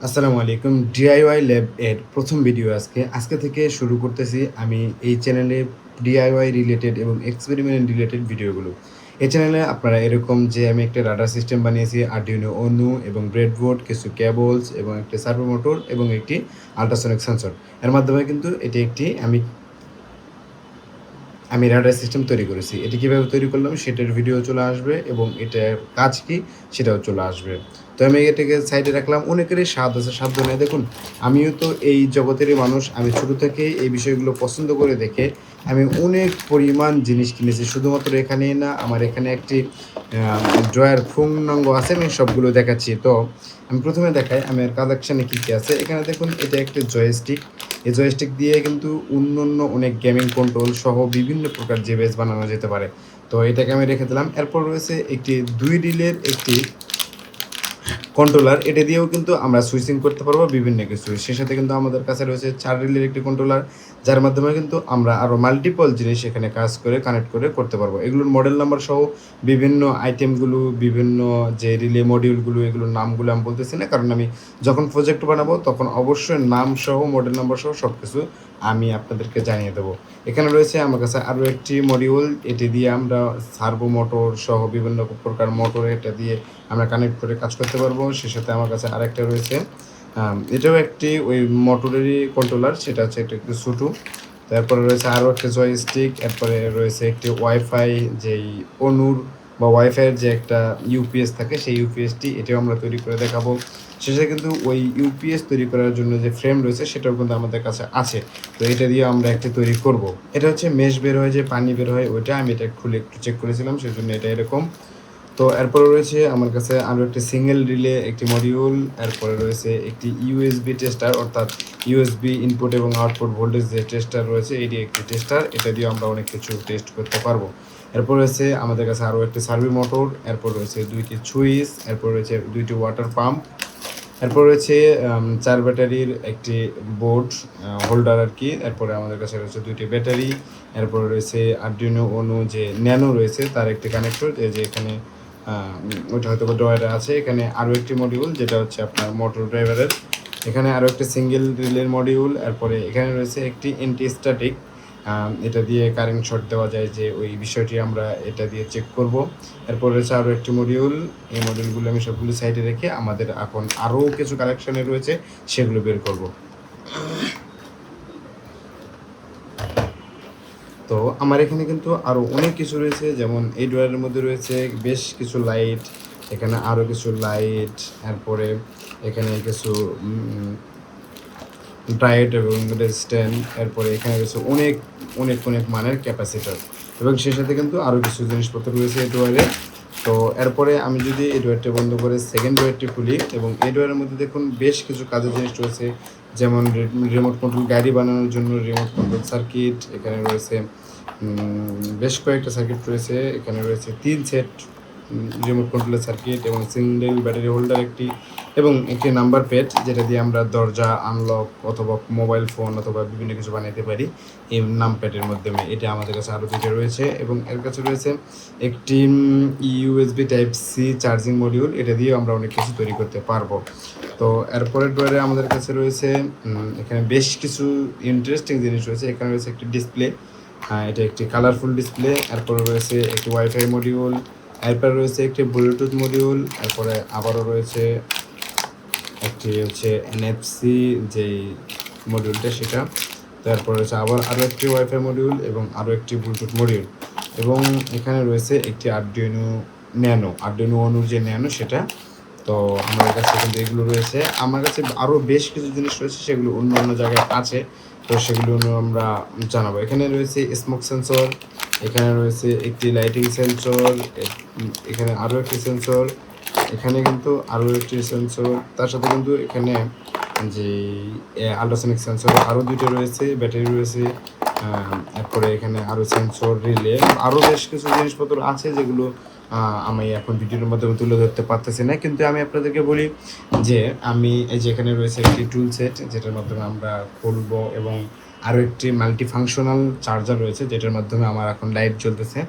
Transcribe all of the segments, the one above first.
আসসালামু আলাইকুম। DIY lab এর ১ম ভিডিও আজকে থেকে শুরু করতেছি আমি এই চ্যানেলে ডিআইওয়াই রিলেটেড এবং এক্সপেরিমেন্ট রিলেটেড ভিডিওগুলো। এই চ্যানেলে আপনারা এরকম যে আমি একটা রাডার সিস্টেম বানিয়েছি, আরডুইনো অনু এবং ব্রেডবোর্ড, কিছু কেবলস এবং একটা সার্ভো মোটর এবং একটি আল্ট্রাসনিক সেন্সর। এর মাধ্যমে কিন্তু এটি একটি আমি রাডার সিস্টেম তৈরি করেছি। এটি কিভাবে তৈরি করলাম সেটার ভিডিও চলে আসবে এবং এটার কাজ কি সেটাও চলে আসবে। তো আমি এটাকে সাইডে রাখলাম। অনেকেরই স্বাদ আছে, সাধ্য নাই। দেখুন, আমিও তো এই জগতেরই মানুষ। আমি ছোট থেকেই এই বিষয়গুলো পছন্দ করে দেখে আমি অনেক পরিমাণ জিনিস কিনেছি। শুধুমাত্র এখানেই না, আমার এখানে একটি ড্রয়ার পূর্ণাঙ্গ আছে। আমি সবগুলো দেখাচ্ছি। তো আমি ১ম এ দেখাই আমার কালেকশানে কী আছে। এখানে দেখুন, এটা একটা জয়স্টিক। এই জয়স্টিক দিয়ে কিন্তু অন্যান্য অনেক গেমিং কন্ট্রোল সহ বিভিন্ন প্রকার ডিভাইস বানানো যেতে পারে। তো এটাকে আমি রেখে দিলাম। এরপর রয়েছে একটি ২ রিলের একটি কন্ট্রোলার। এটা দিয়েও কিন্তু আমরা সুইচিং করতে পারবো বিভিন্ন কিছু। সেই সাথে কিন্তু আমাদের কাছে রয়েছে ৪ রিলের একটি কন্ট্রোলার, যার মাধ্যমে কিন্তু আমরা আরও মাল্টিপল জিনিস এখানে কাজ করে কানেক্ট করে করতে পারবো। এগুলোর মডেল নাম্বার সহ বিভিন্ন আইটেমগুলো, বিভিন্ন যে রিলে মডিউলগুলো, এগুলোর নামগুলো আমি বলতেছি না। কারণ আমি যখন প্রজেক্ট বানাবো তখন অবশ্যই নাম সহ, মডেল নাম্বার সহ সবকিছু আমি আপনাদেরকে জানিয়ে দেবো। এখানে রয়েছে আমার কাছে আরও একটি মডিউল। এটি দিয়ে আমরা সার্ভো মোটর সহ বিভিন্ন প্রকার মোটর এটা দিয়ে আমরা কানেক্ট করে কাজ করতে পারবো। সে সাথে আমার কাছে আরেকটা রয়েছে, এটাও একটি ওই মোটরেরই কন্ট্রোলার, সেটা হচ্ছে একটু ছোটো। তারপরে রয়েছে আরও একটা জয়স্টিক। এরপরে রয়েছে একটি ওয়াইফাই, যেই অনুর বা ওয়াইফাইয়ের যে একটা ইউপিএস থাকে, সেই ইউপিএসটি এটাও আমরা তৈরি করে দেখাবো। শেষে কিন্তু ওই ইউপিএস তৈরি করার জন্য যে ফ্রেম রয়েছে সেটাও কিন্তু আমাদের কাছে আছে। তো এটা দিয়ে আমরা একটি তৈরি করব। এটা হচ্ছে মেশ বের হয়, যে পানি বের হয় ওইটা, আমি এটা খুলে একটু চেক করেছিলাম, সেজন্য এটা এরকম। তো এরপরে রয়েছে আমার কাছে আরও একটি সিঙ্গেল রিলে একটি মডিউল। এরপরে রয়েছে একটি ইউএসবি টেস্টার, অর্থাৎ ইউএসবি ইনপুট এবং আউটপুট ভোল্টেজ যে টেস্টার রয়েছে, এটি একটি টেস্টার। এটা দিয়ে আমরা অনেক কিছু টেস্ট করতে পারবো। এরপর রয়েছে আমাদের কাছে আরও একটি সার্ভি মোটর। এরপর রয়েছে ২টি সুইচ। এরপর রয়েছে ২টি ওয়াটার পাম্প। এরপর রয়েছে ৪ ব্যাটারির একটি বোর্ড, হোল্ডার আর কি। এরপরে আমাদের কাছে রয়েছে ২টি ব্যাটারি। এরপরে রয়েছে আরডুইনো অনু যে ন্যানো রয়েছে তার একটি কানেক্টর, এই যে এখানে ওইটা হয়তো ড্রয়ারে আছে। এখানে আরও একটি মডিউল, যেটা হচ্ছে আপনার মোটর ড্রাইভারের। এখানে আরও একটি সিঙ্গেল রিলের মডিউল। এরপরে এখানে রয়েছে একটি অ্যান্টি স্ট্যাটিক, এটা দিয়ে কারেন্ট শর্ট দেওয়া যায়, যে ওই বিষয়টি আমরা এটা দিয়ে চেক করব। এরপর রয়েছে আরও একটি মডিউল। এই মডিউলগুলো আমি সবগুলো সাইডে রেখে আমাদের এখন আরও কিছু কালেকশানে রয়েছে, সেগুলো বের করব। তো আমার এখানে কিন্তু আরও অনেক কিছু রয়েছে, যেমন এই ড্রয়ারের মধ্যে রয়েছে বেশ কিছু লাইট, এখানে আরও কিছু লাইট। এরপরে এখানে কিছু ব্রাইট এবং রেজিস্ট্যান্ট। এরপরে এখানে রয়েছে অনেক অনেক অনেক মানের ক্যাপাসিটর, এবং সেই সাথে কিন্তু আরও কিছু জিনিসপত্র রয়েছে এই ড্রয়ারে। তো এরপরে আমি যদি এই ড্রয়ারটি বন্ধ করে সেকেন্ড ড্রয়ারটি খুলি, এবং এই ড্রয়ারের মধ্যে দেখুন বেশ কিছু কাজের জিনিস রয়েছে, যেমন রিমোট কন্ট্রোল গাড়ি বানানোর জন্য রিমোট কন্ট্রোল সার্কিট। এখানে রয়েছে বেশ কয়েকটা সার্কিট রয়েছে। এখানে রয়েছে ৩ সেট রিমোট কন্ট্রোলের সার্কিট এবং সিঙ্গেল ব্যাটারি হোল্ডার একটি, এবং একটি নাম্বার প্যাড, যেটা দিয়ে আমরা দরজা আনলক অথবা মোবাইল ফোন অথবা বিভিন্ন কিছু বানাতে পারি এই নাম প্যাডের মাধ্যমে। এটা আমাদের কাছে আরও ২টা রয়েছে, এবং এর কাছে রয়েছে একটি USB type C charging module. এটা দিয়ে আমরা অনেক কিছু তৈরি করতে পারবো। তো এরপরের ড্রয়ারে আমাদের কাছে রয়েছে এখানে বেশ কিছু ইন্টারেস্টিং জিনিস রয়েছে। এখানে রয়েছে একটি ডিসপ্লে, এটা একটি কালারফুল ডিসপ্লে। এরপরে রয়েছে একটি ওয়াইফাই মডিউল। এরপরে রয়েছে একটি ব্লুটুথ মডিউল। এরপরে আবারও রয়েছে একটি হচ্ছে এনএফসি যেই মডিউলটা সেটা। তারপরে রয়েছে আবার আরও একটি ওয়াইফাই মডিউল এবং আরও একটি ব্লুটুথ মডিউল, এবং এখানে রয়েছে একটি আরডুইনো অনুর যে ন্যানো সেটা। তো আমার কাছে কিন্তু এগুলো রয়েছে। আমার কাছে আরও বেশ কিছু জিনিস রয়েছে, সেগুলো অন্য অন্য জায়গায় আছে, তো সেগুলো আমরা জানাবো। এখানে রয়েছে স্মোক সেন্সর, এখানে রয়েছে একটি লাইটিং সেন্সর, এখানে আরও একটি সেন্সর, এখানে কিন্তু আরও একটি সেন্সর, তার সাথে কিন্তু এখানে যে আল্ট্রাসনিক সেন্সর আরও ২টো রয়েছে, ব্যাটারি রয়েছে। এরপরে এখানে আরও সেন্সর, রিলে, আরও বেশ কিছু জিনিসপত্র আছে, যেগুলো আমি এখন ভিডিওর মাধ্যমে তুলে ধরতে পারতেছি না। কিন্তু আমি আপনাদেরকে বলি যে আমি এই যে এখানে রয়েছে একটি টুল সেট, যেটার মাধ্যমে আমরা খুলবো, এবং আরও একটি মাল্টি ফাংশনাল চার্জার রয়েছে, যেটার মাধ্যমে আমার এখন লাইট জ্বলতেছে।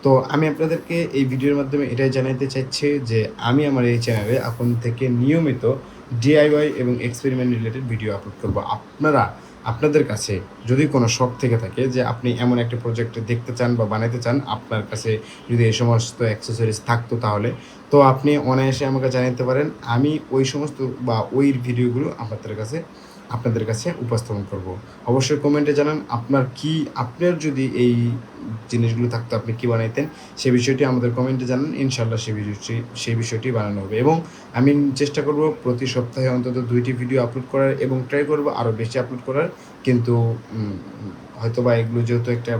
তো আমি আপনাদেরকে এই ভিডিওর মাধ্যমে এটাই জানাতে চাচ্ছি যে আমি আমার এই চ্যানেলে এখন থেকে নিয়মিত ডিআইওয়াই এবং এক্সপেরিমেন্ট রিলেটেড ভিডিও আপলোড করব। আপনাদের কাছে যদি কোনো শখ থেকে থাকে যে আপনি এমন একটা প্রজেক্ট দেখতে চান বা বানাইতে চান, আপনার কাছে যদি এই সমস্ত অ্যাক্সেসরিজ থাকতো তাহলে, তো আপনি অনায়াসে আমাকে জানাতে পারেন। আমি ওই সমস্ত বা ওই ভিডিওগুলো আপনাদের কাছে উপস্থাপন করব। অবশ্যই কমেন্টে জানান আপনার যদি এই জিনিসগুলো থাকতো আপনি কি বানাইতেন? সেই বিষয়টি আমাদের কমেন্টে জানান। ইনশাআল্লাহ সেই বিষয়টি বানানো হবে এবং আমি চেষ্টা করব প্রতি সপ্তাহে অন্তত ২ টি ভিডিও আপলোড করার এবং ট্রাই করব আরও বেশি আপলোড করার। কিন্তু হয়তোবা এগুলো যেহেতু একটা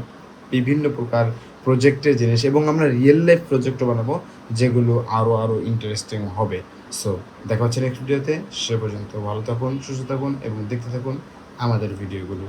বিভিন্ন প্রকার প্রজেক্টের জিনিস এবং আমরা রিয়েল লাইফ প্রজেক্টও বানাবো যেগুলো আরও ইন্টারেস্টিং হবে। সো দেখা হচ্ছে নেক্সট ভিডিওতে। সে পর্যন্ত ভালো থাকুন, সুস্থ থাকুন এবং দেখতে থাকুন আমাদের ভিডিওগুলো।